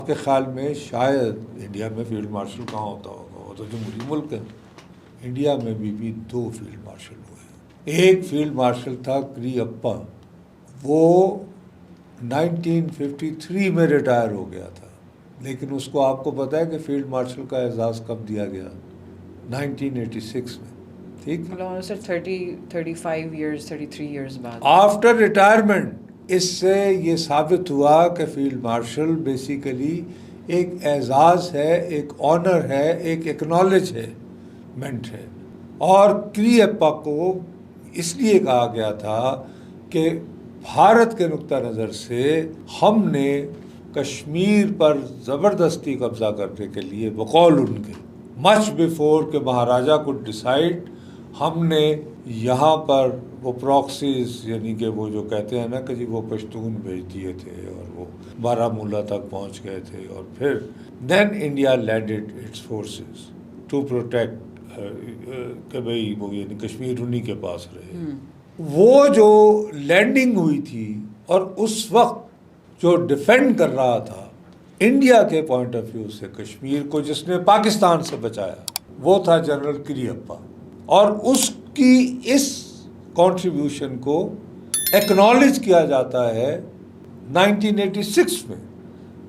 आपके ख्याल में शायद इंडिया में फील्ड मार्शल कहाँ होता होगा, वो तो जमहूरी मुल्क है। इंडिया में भी 2 फील्ड मार्शल हुए हैं। एक फील्ड मार्शल था करियप्पा, वो 1953 में रिटायर हो गया था, लेकिन उसको आपको पता है कि फील्ड मार्शल का एजाज़ कब दिया गया? 1986 में। ठीक, मतलब सर 35 इयर्स 33 इयर्स बाद आफ्टर रिटायरमेंट। इससे ये साबित हुआ कि फील्ड मार्शल बेसिकली एक एजाज़ है, एक ऑनर है, एक एक्नॉलेजमेंट है। और करियप्पा को इसलिए कहा गया था कि भारत के नुक्ता नज़र से हमने कश्मीर पर ज़बरदस्ती कब्ज़ा करने के लिए बकौल उनके मच बिफोर के महाराजा को डिसाइड, हमने यहाँ पर वो प्रॉक्सीज यानी कि वो जो कहते हैं ना कि जी वो पश्तून भेज दिए थे और वो बारामूला तक पहुँच गए थे, और फिर then India landed its forces to protect कि भाई वो यानी कश्मीर उन्हीं के पास रहे। वो जो लैंडिंग हुई थी और उस वक्त जो डिफेंड कर रहा था इंडिया के पॉइंट ऑफ व्यू से कश्मीर को, जिसने पाकिस्तान से बचाया, वो था जनरल करियप्पा। और उसकी इस कंट्रीब्यूशन को एक्नॉलेज किया जाता है 1986 में,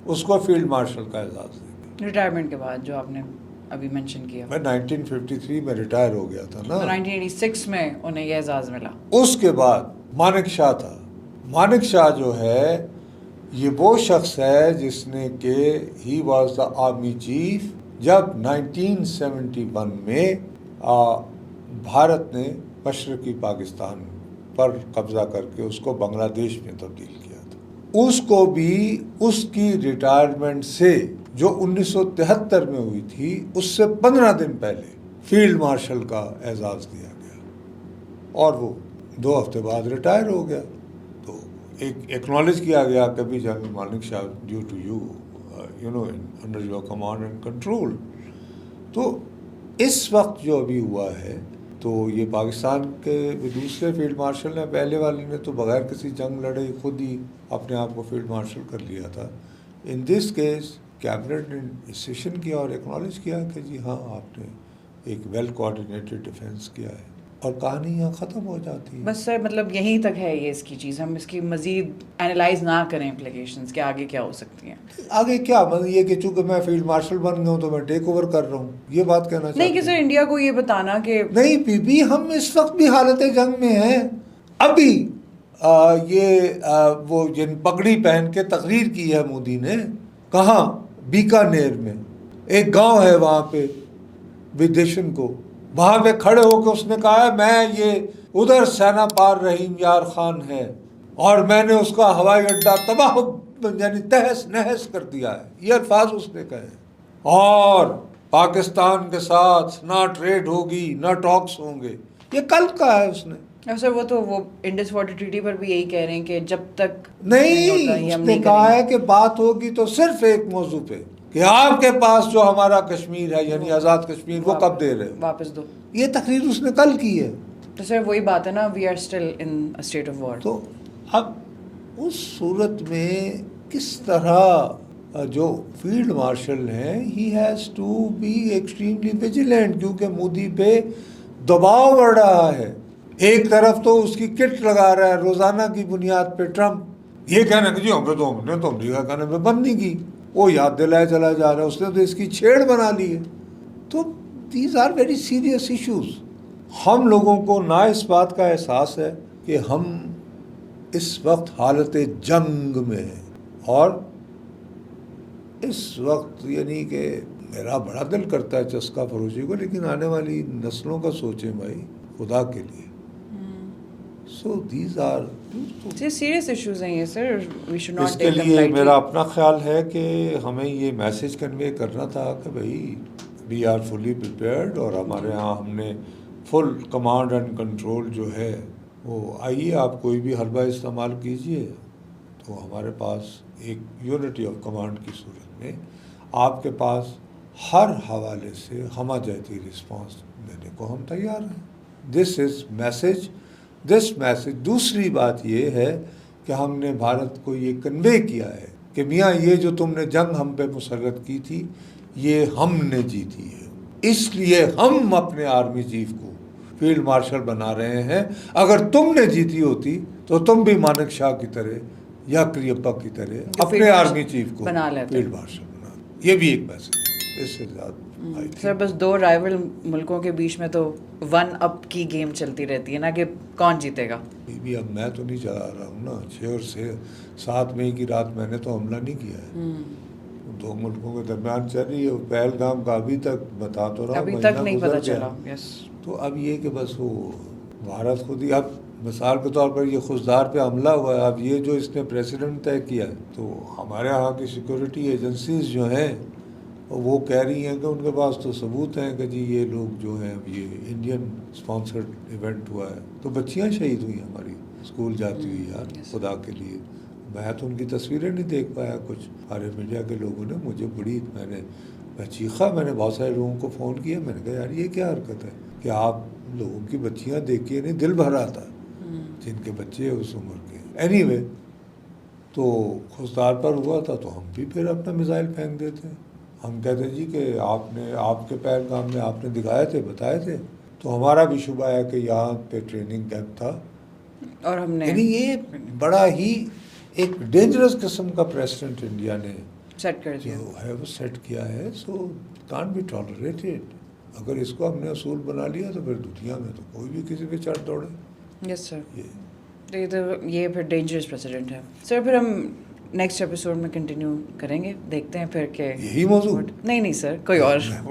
उसको फील्ड मार्शल का एजाज़ देगा। रिटायरमेंट के बाद जो आपने अभी मेंशन किया, मैं 1953 में रिटायर हो गया था ना, तो 1986 में उन्हें यह एजाज़ मिला। उसके बाद मानिक शाह था। मानिक शाह जो है ये वो शख्स है जिसने कि he was the army chief जब 1971 में भारत ने मशरक़ी पाकिस्तान पर कब्ज़ा करके उसको बांग्लादेश में तब्दील किया था। उसको भी उसकी रिटायरमेंट से जो 1973 में हुई थी उससे 15 दिन पहले फील्ड मार्शल का एजाज़ दिया गया और वो 2 हफ्ते बाद रिटायर हो गया। तो एक एक्नॉलेज किया गया कि भी general Manekshaw due to you know under your command and control. तो इस वक्त जो अभी हुआ है तो ये पाकिस्तान के दूसरे फील्ड मार्शल ने, पहले वाले ने तो बगैर किसी जंग लड़े खुद ही अपने आप को फील्ड मार्शल कर लिया था। इन दिस केस कैबिनेट ने डिसीजन किया और एक्नॉलेज किया कि जी हाँ आपने एक वेल कोऑर्डिनेटेड डिफेंस किया है और कहानी यहाँ ख़त्म हो जाती है। बस सर मतलब यहीं तक है ये इसकी चीज़, हम इसकी मज़ीद एनालाइज ना करें इम्प्लीकेशंस के आगे क्या हो सकती हैं। आगे क्या मतलब ये कि चूंकि मैं फील्ड मार्शल बन गया हूँ तो मैं टेक ओवर कर रहा हूँ, ये बात कहना चाहते नहीं कि सर इंडिया को ये बताना कि नहीं बीबी, हम इस वक्त भी हालत जंग में हैं। अभी वो जिन पगड़ी पहन के तकरीर की है मोदी ने, कहाँ? बीकानेर में एक गांव है वहाँ पे विदेशन को, वहाँ पे खड़े होकर उसने कहा है मैं ये उधर सेना पार रहीम यार खान है और मैंने उसका हवाई अड्डा तबाह यानी तहस नहस कर दिया है, ये अल्फाज उसने कहे। और पाकिस्तान के साथ ना ट्रेड होगी ना टॉक्स होंगे, ये कल का है उसने। सर वो तो वो इंडस वाटर ट्रीटी पर भी यही कह रहे हैं कि जब तक नहीं होता ये हम उसने नहीं कहा करेंगे। है कि बात होगी तो सिर्फ एक मौजू पे कि आपके पास जो हमारा कश्मीर है यानी आज़ाद कश्मीर वो कब दे रहे हो, वापस दो। ये तकरीर उसने कल की है। तो सर वही बात है ना, we are still in a state of war. तो अब उस सूरत में किस तरह जो फील्ड मार्शल हैं he has to be extremely vigilant, क्योंकि मोदी पे दबाव बढ़ रहा है। एक तरफ तो उसकी किट लगा रहा है रोज़ाना की बुनियाद पे ट्रम्प, ये कहना कि जी हमने तो अमरीका कहने में बंद नहीं की, वो याद दिलाया चला जा रहा है, उसने तो इसकी छेड़ बना ली है। तो these are very serious issues. हम लोगों को ना इस बात का एहसास है कि हम इस वक्त हालत जंग में हैं, और इस वक्त यानी कि मेरा बड़ा दिल करता है चस्का फरोशी को, लेकिन आने वाली नस्लों का सोचें भाई खुदा के लिए। So these are serious issues हैं ये सर, वी शुड नॉट इसके टेक देम लिए लाइटली। मेरा अपना ख्याल है कि हमें ये मैसेज कन्वे करना था कि भाई वी आर फुली प्रिपेयर्ड, और हमारे यहाँ हमने फुल कमांड एंड कंट्रोल जो है वो, आइए आप कोई भी हरबा इस्तेमाल कीजिए तो हमारे पास एक यूनिटी ऑफ कमांड की सूरत में आपके पास हर हवाले से हमाजती रिस्पांस देने को हम तैयार हैं। This is message, this message. दूसरी बात ये है कि हमने भारत को ये कन्वे किया है कि मियाँ ये जो तुमने जंग हम पे मुसल्लत की थी ये हमने जीती है, इसलिए हम अपने आर्मी चीफ को फील्ड मार्शल बना रहे हैं। अगर तुमने जीती होती तो तुम भी मानक शाह की तरह या करियप्पा की तरह अपने आर्मी चीफ को फील्ड मार्शल बना। ये भी एक मैसेज इससे ज़्यादा। सर बस दो राइवल मुल्कों के बीच में तो वन अप की गेम चलती रहती है ना कि कौन जीतेगा। भी अब मैं तो नहीं चला रहा हूँ ना, 6 और 7 मई की रात मैंने तो हमला नहीं किया है। दो मुल्कों के दरमियान चल रही है। पहलगाम का अभी तक बता तो रहा, अभी तक नहीं पता चला। यस, तो अब ये कि बस वो भारत खुद ही, अब मिसाल के तौर पर ये खुशदार पे हमला हुआ है, अब ये जो इसने प्रेसिडेंट तय किया है, तो हमारे यहाँ की सिक्योरिटी एजेंसीज जो हैं वो कह रही हैं कि उनके पास तो सबूत हैं कि जी ये लोग जो हैं, अब ये इंडियन स्पॉन्सर्ड इवेंट हुआ है, तो बच्चियाँ शहीद हुई हमारी स्कूल जाती हुई यार, खुदा के लिए। मैं तो उनकी तस्वीरें नहीं देख पाया। कुछ हमारे मीडिया के लोगों ने मुझे मैं चीखा, मैंने बहुत सारे लोगों को फ़ोन किया, मैंने कहा यार ये क्या हरकत है कि आप लोगों की बच्चियां देख के नहीं दिल भर आता जिनके बच्चे उस उम्र के। एनीवे, तो खुशदार पर हुआ था तो हम भी फिर अपना मिसाइल फेंक देते। हम कहते जी कि आपके पहलगाम में आपने दिखाए थे, बताए थे, तो हमारा भी शुबा है कि यहाँ पे ट्रेनिंग कैंप था और हमने, यानी ये बड़ा ही एक डेंजरस किस्म का प्रेसिडेंट इंडिया ने सेट कर दिया, जो है वो सेट किया है। So can't be tolerated. अगर इसको हमने असूल बना लिया तो फिर दुनिया में तो कोई भी किसी पे चढ़ दौड़े। यस सर, ये फिर डेंजरस प्रेसिडेंट है सर। फिर हम नेक्स्ट एपिसोड में कंटिन्यू करेंगे, देखते हैं फिर के यही मौजूद नहीं सर, कोई और